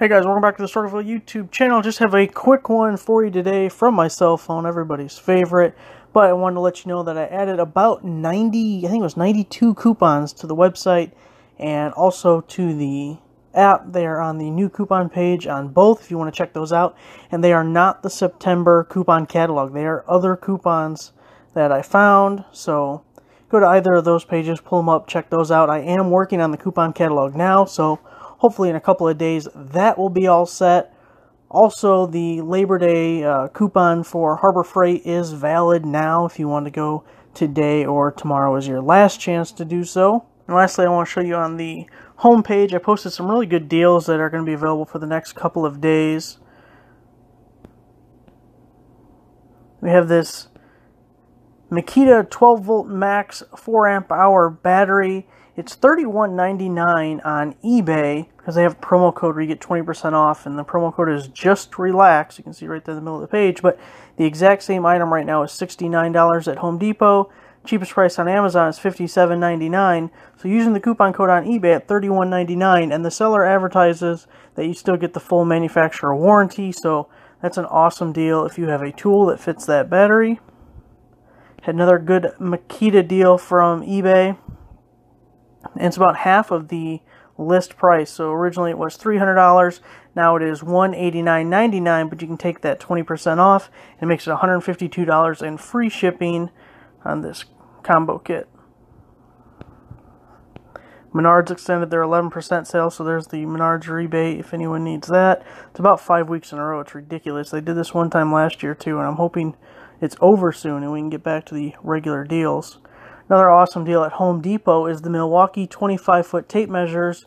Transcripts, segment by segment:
Hey guys, welcome back to the Struggleville YouTube channel. Just have a quick one for you today from my cell phone, everybody's favorite. But I wanted to let you know that I added about 90, I think it was 92 coupons to the website and also to the app. They are on the new coupon page on both if you want to check those out. And they are not the September coupon catalog. They are other coupons that I found. So go to either of those pages, pull them up, check those out. I am working on the coupon catalog now, so hopefully in a couple of days that will be all set. Also, the Labor Day coupon for Harbor Freight is valid now if you want to go today or tomorrow is your last chance to do so. And lastly, I want to show you on the home page, I posted some really good deals that are going to be available for the next couple of days. We have this Makita 12 volt max 4 amp hour battery. It's $31.99 on eBay because they have a promo code where you get 20% off, and the promo code is just relax. You can see right there in the middle of the page, but the exact same item right now is $69 at Home Depot. Cheapest price on Amazon is $57.99. So using the coupon code on eBay at $31.99, and the seller advertises that you still get the full manufacturer warranty, so that's an awesome deal if you have a tool that fits that battery. Had another good Makita deal from eBay. And it's about half of the list price. So originally it was $300. Now it is $189.99, but you can take that 20% off. And it makes it $152 and free shipping on this combo kit. Menards extended their 11% sale, so there's the Menards rebate if anyone needs that. It's about 5 weeks in a row. It's ridiculous. They did this one time last year too, and I'm hoping it's over soon and we can get back to the regular deals. Another awesome deal at Home Depot is the Milwaukee 25-foot tape measures.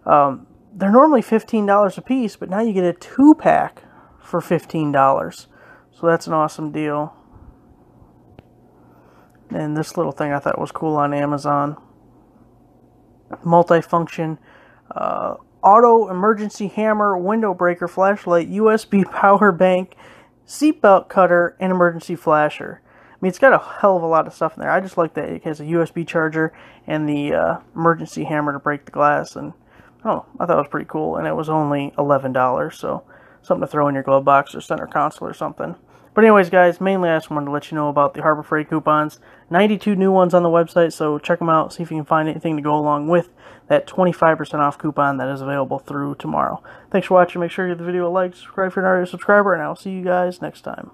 They're normally $15 a piece, but now you get a 2-pack for $15. So that's an awesome deal. And this little thing I thought was cool on Amazon. Multifunction auto emergency hammer, window breaker, flashlight, USB power bank, seatbelt cutter, and emergency flasher. I mean, it's got a hell of a lot of stuff in there. I just like that it has a USB charger and the emergency hammer to break the glass. And oh, I thought it was pretty cool. And it was only $11, so something to throw in your glove box or center console or something. But anyways, guys, mainly I just wanted to let you know about the Harbor Freight coupons. 92 new ones on the website, so check them out. See if you can find anything to go along with that 25% off coupon that is available through tomorrow. Thanks for watching. Make sure you give the video a like, subscribe if you're not already a subscriber, and I will see you guys next time.